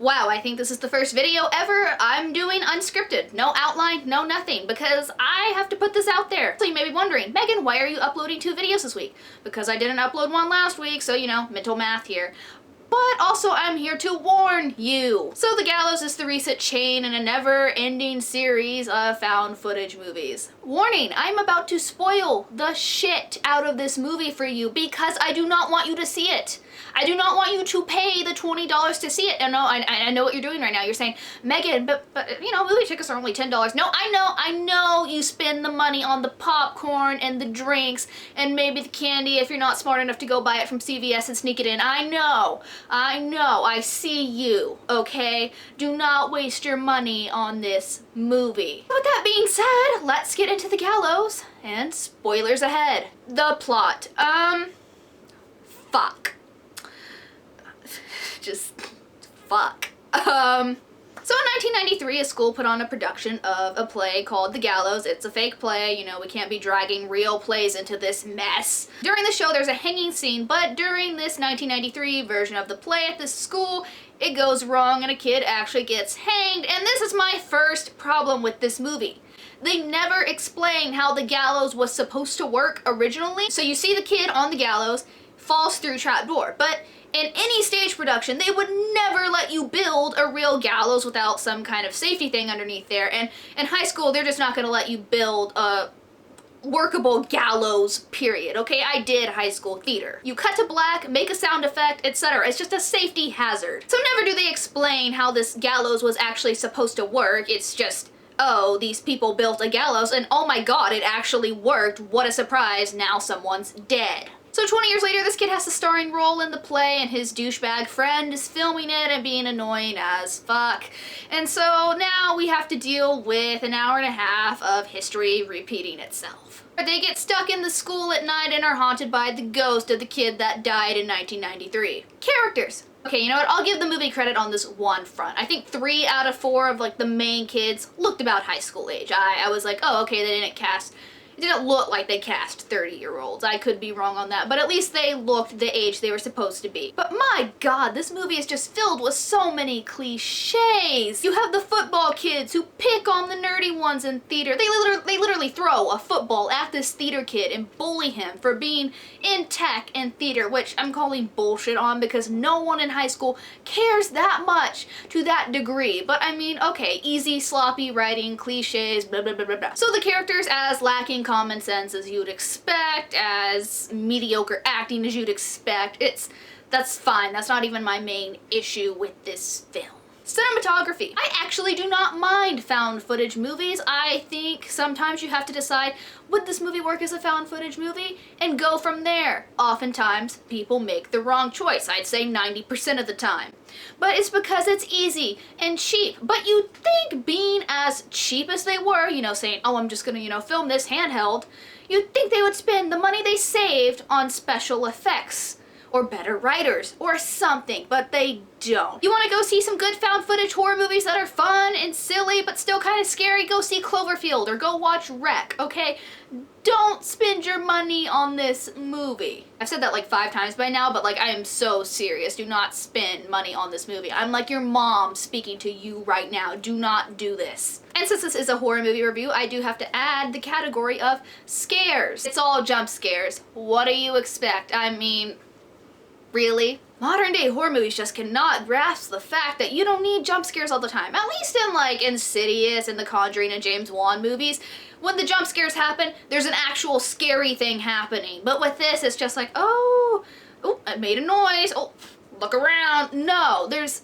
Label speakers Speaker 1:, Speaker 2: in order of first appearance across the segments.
Speaker 1: Wow, I think this is the first video ever I'm doing unscripted. No outline, no nothing, because I have to put this out there. So you may be wondering, Megan, why are you uploading 2 videos this week? Because I didn't upload one last week, so you know, mental math here. But also I'm here to warn you. So The Gallows is the recent chain in a never-ending series of found footage movies. Warning, I'm about to spoil the shit out of this movie for you because I do not want you to see it. I do not want you to pay the $20 to see it. And no, I know what you're doing right now. You're saying, Megan, but you know, movie tickets are only $10. No, I know you spend the money on the popcorn and the drinks and maybe the candy if you're not smart enough to go buy it from CVS and sneak it in. I know, I see you, okay? Do not waste your money on this movie. With that being said, let's get into The Gallows and spoilers ahead. The plot, fuck. Just fuck. So in 1993, a school put on a production of a play called The Gallows. It's a fake play, you know, we can't be dragging real plays into this mess. During the show, there's a hanging scene, but during this 1993 version of the play at this school, it goes wrong and a kid actually gets hanged, and this is my first problem with this movie. They never explain how the gallows was supposed to work originally. So you see the kid on the gallows, falls through trapdoor, but in any stage production, they would never let you build a real gallows without some kind of safety thing underneath there. And in high school, they're just not going to let you build a workable gallows, period. Okay, I did high school theater. You cut to black, make a sound effect, etc. It's just a safety hazard. So never do they explain how this gallows was actually supposed to work. It's just, oh, these people built a gallows and oh my god, it actually worked. What a surprise, now someone's dead. So 20 years later, this kid has a starring role in the play and his douchebag friend is filming it and being annoying as fuck. And so now we have to deal with an hour and a half of history repeating itself. They get stuck in the school at night and are haunted by the ghost of the kid that died in 1993. Characters. Okay, you know what? I'll give the movie credit on this one front. I think 3 out of 4 of like the main kids looked about high school age. I was like, oh, okay, they didn't cast. It didn't look like they cast 30-year-olds. I could be wrong on that, but at least they looked the age they were supposed to be. But my god, this movie is just filled with so many cliches. You have the football kids who pick on the nerdy ones in theater. They literally throw a football at this theater kid and bully him for being in tech and theater, which I'm calling bullshit on because no one in high school cares that much to that degree. But I mean, okay, easy, sloppy writing, cliches, blah, blah, blah, blah, blah. So the characters as lacking common sense as you'd expect, as mediocre acting as you'd expect. That's fine. That's not even my main issue with this film. Cinematography. I actually do not mind found footage movies. I think sometimes you have to decide, would this movie work as a found footage movie? And go from there. Oftentimes, people make the wrong choice. I'd say 90% of the time. But it's because it's easy and cheap. But you'd think being as cheap as they were, you know, saying, oh, I'm just gonna, you know, film this handheld, you'd think they would spend the money they saved on special effects or better writers or something, but they don't. You want to go see some good found footage horror movies that are fun and silly but still kind of scary? Go see Cloverfield or go watch Wreck, okay? Don't spend your money on this movie. I've said that like 5 times by now, but like I am so serious. Do not spend money on this movie. I'm like your mom speaking to you right now. Do not do this. And since this is a horror movie review, I do have to add the category of scares. It's all jump scares. What do you expect? I mean, really? Modern day horror movies just cannot grasp the fact that you don't need jump scares all the time. At least in like Insidious and The Conjuring and James Wan movies, when the jump scares happen, there's an actual scary thing happening. But with this, it's just like, oh, it made a noise. Oh, look around. No, there's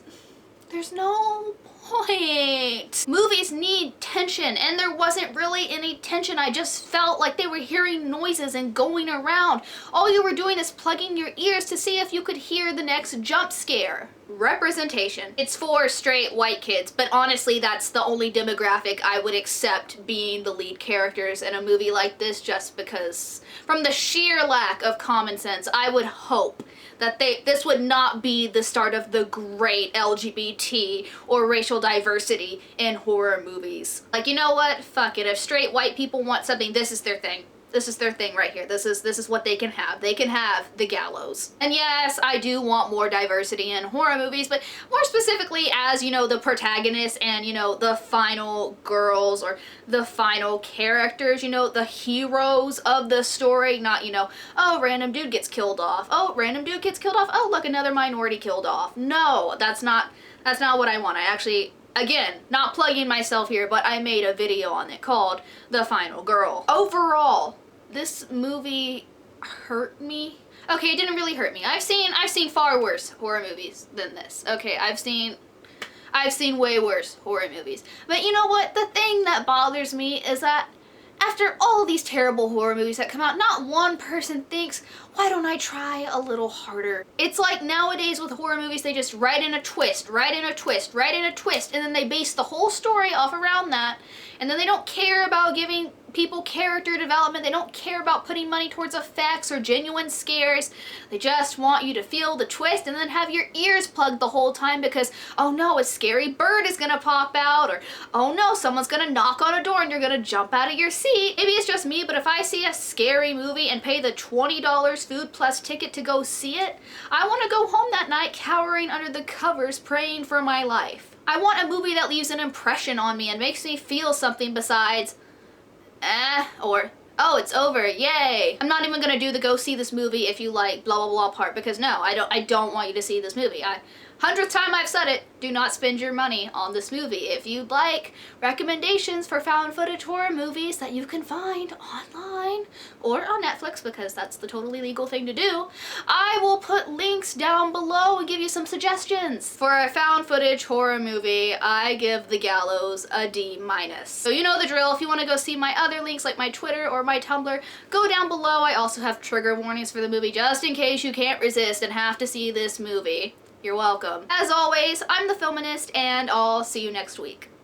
Speaker 1: no point. Movies need tension, and there wasn't really any tension. I just felt like they were hearing noises and going around. All you were doing is plugging your ears to see if you could hear the next jump scare. Representation. It's for straight white kids, but honestly that's the only demographic I would accept being the lead characters in a movie like this, just because from the sheer lack of common sense, I would hope that this would not be the start of the great LGBT or racial diversity in horror movies. Like, you know what? Fuck it. If straight white people want something, this is their thing. This is their thing right here. This is what they can have. They can have the Gallows. And yes, I do want more diversity in horror movies, but more specifically as, you know, the protagonists and, you know, the final girls or the final characters, you know, the heroes of the story, not, you know, oh, random dude gets killed off. Oh, random dude gets killed off. Oh, look, another minority killed off. No, that's not what I want. I actually, again, not plugging myself here, but I made a video on it called The Final Girl. Overall, this movie hurt me. Okay, it didn't really hurt me. I've seen far worse horror movies than this. Okay, I've seen way worse horror movies. But you know what? The thing that bothers me is that after all these terrible horror movies that come out, not one person thinks, why don't I try a little harder? It's like nowadays with horror movies, they just write in a twist, write in a twist, write in a twist, and then they base the whole story off around that, and then they don't care about giving people character development. They don't care about putting money towards effects or genuine scares. They just want you to feel the twist and then have your ears plugged the whole time because, oh no, a scary bird is gonna pop out, or oh no, someone's gonna knock on a door and you're gonna jump out of your seat. Maybe it's just me, but if I see a scary movie and pay the $20 food plus ticket to go see it, I want to go home that night cowering under the covers praying for my life. I want a movie that leaves an impression on me and makes me feel something besides or oh, it's over, yay. I'm not even gonna do the go see this movie if you like blah blah blah part, because no, I don't want you to see this movie. 100th time I've said it, do not spend your money on this movie. If you'd like recommendations for found footage horror movies that you can find online or on Netflix, because that's the totally legal thing to do, I will put links down below and give you some suggestions. For a found footage horror movie, I give The Gallows a D-. So you know the drill. If you want to go see my other links like my Twitter or my Tumblr, go down below. I also have trigger warnings for the movie just in case you can't resist and have to see this movie. You're welcome. As always, I'm the Feminist, and I'll see you next week.